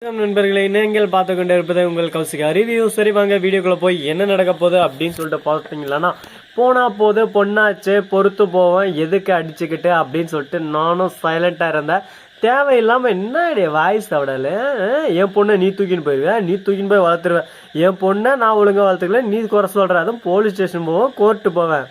நண்பர்களை நீங்கள் பார்த்து கொண்டு இருப்பது உங்கள் கௌசிகா ரிவ்யூ. சரி வாங்க வீடியோக்குள்ள போய் என்ன நடக்க போகுது அப்படின்னு சொல்லிட்டு பார்த்தீங்களா, போனா போது பொண்ணாச்சு பொறுத்து போவேன் எதுக்கு அடிச்சுக்கிட்டு அப்படின்னு சொல்லிட்டு நானும் சைலண்டா இருந்தேன். தேவையில்லாம என்ன வாய்ஸ் அவடல என் பொண்ணை நீ தூக்கின்னு போயிருவேன், நீ தூக்கின்னு போய் வளர்த்துருவேன். என் பொண்ணை நான் ஒழுங்கா வளர்த்துக்கல, நீ குறை சொல்ற. அதுவும் போலீஸ் ஸ்டேஷன் போவேன், கோர்ட்டு போவேன்.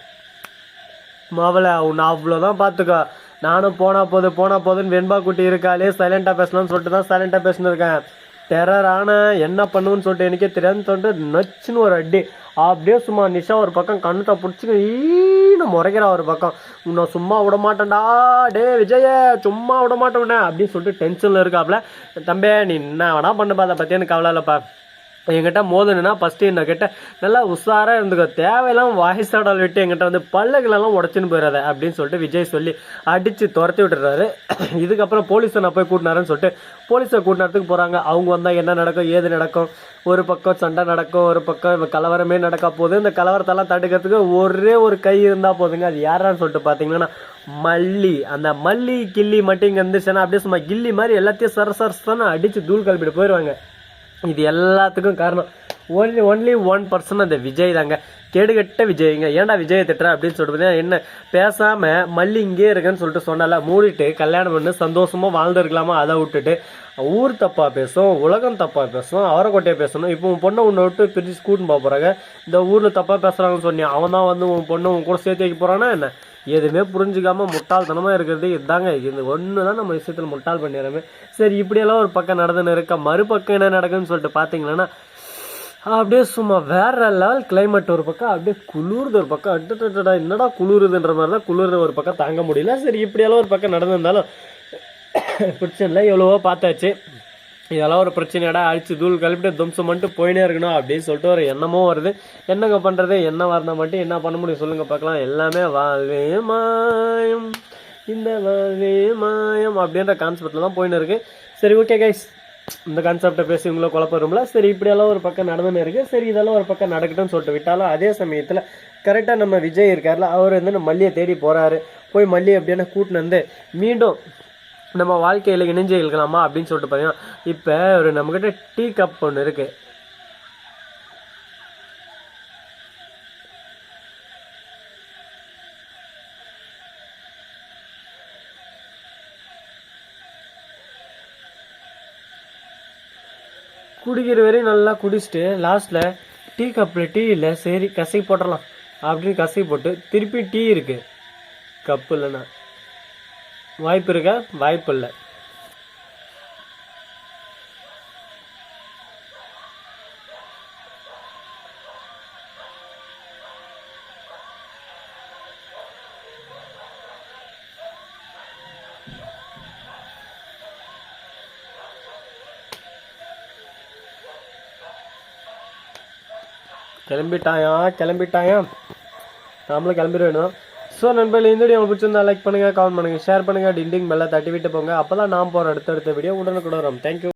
மாவளை நான் அவ்வளோதான் பார்த்துக்கோ. நானும் போனா போதுன்னு வெண்பா குட்டி இருக்காளே சைலண்டா பேசலாம்னு சொல்லிட்டு தான் சைலண்டா பேசினு இருக்கேன். டெரர் ஆன என்ன பண்ணுன்னு சொல்லிட்டு எனக்கே தெரியாதுன்னு சொல்லிட்டு நச்சுன்னு ஒரு அடி. அப்படியே சும்மா நிஷா ஒரு பக்கம் கண்ணுத்தை பிடிச்சின்னு ஈன்னு முறைக்கிறா ஒரு பக்கம். நான் சும்மா விட மாட்டேன்டா, டே விஜய சும்மா விட மாட்டேன் அப்படின்னு சொல்லிட்டு டென்ஷன்ல இருக்காப்ல. தம்பே நீ என்ன வேணா பண்ணுப்பா, அதை பற்றி எனக்கு கவலை இல்லைப்பா. என்கிட்ட மோதுனா ஃபஸ்ட்டு என்ன கிட்ட நல்லா உஷாராக இருந்துக்கோ, தேவையெல்லாம் வாய்ஸாடால் விட்டு என்கிட்ட வந்து பல்லுகளெல்லாம் உடச்சின்னு போயிடாத அப்படின்னு சொல்லிட்டு விஜய் சொல்லி அடித்து துரத்தி விட்டுறாரு. இதுக்கப்புறம் போலீஸை நான் போய் கூட்டினாருன்னு சொல்லிட்டு போலீஸை கூட்டினத்துக்கு போகிறாங்க. அவங்க வந்தால் என்ன நடக்கும் ஏது நடக்கும், ஒரு பக்கம் சண்டை நடக்கும், ஒரு பக்கம் கலவரமே நடக்க போகுது. இந்த கலவரத்தெல்லாம் தடுக்கிறதுக்கு ஒரே ஒரு கை இருந்தால் போதுங்க. அது யாரான்னு சொல்லிட்டு பார்த்தீங்கன்னா மல்லி. அந்த மல்லி கில்லி மட்டும் இங்கே இருந்துச்சுன்னா அப்படியே சும்மா கில்லி மாதிரி எல்லாத்தையும் சரசரசன்னு அடித்து தூள் கலப்பிட்டு போயிடுவாங்க. இது எல்லாத்துக்கும் காரணம் ஒன்லி 1% அந்த விஜய் தாங்க. கேடுகட்ட விஜய்ங்க. ஏன்டா விஜயை திட்டுற அப்படின்னு சொல்லிட்டு என்ன பேசாம மல்லி இங்கே இருக்குன்னு சொல்லிட்டு சொன்னால மூடிட்டு கல்யாணம் பண்ணி சந்தோஷமா வாழ்ந்துருக்கலாமா, அதை விட்டுட்டு ஊர் தப்பா பேசும், உலகம் தப்பா பேசும், அவரைக்கொட்டையை பேசணும். இப்போ உன் பொண்ணை உன்னை விட்டு பிரிச்சு கூட்டின்னு போக போறாங்க. இந்த ஊர்ல தப்பா பேசுறாங்கன்னு சொன்னியா, அவன் தான் வந்து உன் பொண்ணை உன் கூட சேர்த்து வைக்க போறானா என்ன? எதுவுமே புரிஞ்சுக்காம முட்டாள்தனமா இருக்கிறது இதுதாங்க. இது ஒண்ணுதான் நம்ம விஷயத்துல முட்டாள் பண்ணிடுறோமே. சரி இப்படியெல்லாம் ஒரு பக்கம் நடந்துன்னு இருக்க, மறுபக்கம் என்ன நடக்குன்னு சொல்லிட்டு பாத்தீங்கன்னா அப்படியே சும்மா வேற லெவல் கிளைமேட். ஒரு பக்கம் அப்படியே குளிருது, ஒரு பக்கம் அட்டுடா என்னடா குளிருதுன்ற மாதிரி தான் குளிர்ற ஒரு பக்கம் தாங்க முடியல. சரி இப்படியெல்லாம் ஒரு பக்கம் நடந்திருந்தாலும் பிரச்சனை இல்லை, எவ்வளவோ பார்த்தாச்சு. இதெல்லாம் ஒரு பிரச்சனையாடா, அடிச்சு தூள் கழிப்பிட்டு தும்சம் மட்டும் போயினே இருக்கணும் அப்படின்னு சொல்லிட்டு ஒரு எண்ணமும் வருது. என்னங்க பண்றது, என்ன வரனா மட்டும் என்ன பண்ண முடியும் சொல்லுங்க பார்க்கலாம். எல்லாமே வாழ்வே மாயம், இந்த வாழ்வே மாயம் அப்படின்ற கான்செப்ட்ல தான் போயின்னு இருக்கு. சரி ஓகே கைஸ், இந்த கான்செப்டை பேசி உங்களை குழப்பரும்ல. சரி இப்படியெல்லாம் ஒரு பக்கம் நடந்துன்னு இருக்கு. சரி இதெல்லாம் ஒரு பக்கம் நடக்கட்டும்னு சொல்லிட்டு விட்டாலும் அதே சமயத்தில் கரெக்டாக நம்ம விஜய் இருக்கார்ல, அவர் வந்து நம்ம மல்லியை தேடி போறாரு. போய் மல்லி அப்படின்னா கூட்டின்னு வந்து மீண்டும் நம்ம வாழ்க்கையில் இணைஞ்சு இருக்கலாமா அப்படின்னு சொல்லிட்டு பார்த்தீங்கன்னா இப்போ ஒரு நம்மக்கிட்ட டீ கப் ஒன்று இருக்கு. குடிக்கிற வரையும் நல்லா குடிச்சிட்டு லாஸ்ட்ல டீ கப்பில் டீ இல்லை, சரி கசை போட்டுடலாம் அப்படின்னு கசை போட்டு திருப்பி டீ இருக்கு கப்பு இல்லைன்னா வாய்ப்பு இருக்கா? வாய்ப்பு இல்லை. கிளம்பிட்டாயா நாமளும் கிளம்பிட வேணும். ஸோ நண்பர்கள் இந்த வீடியோ உங்களுக்கு பிடிச்சிருந்தா லைக் பண்ணுங்க, கமெண்ட் பண்ணுங்க, ஷேர் பண்ணுங்க, டிண்டிங் பெல்லை தட்டி விட்டு போங்க. அப்போதான் நான் போகிற அடுத்தடுத்த வீடியோ உடனுக்குடன் வரும். தேங்க்யூ.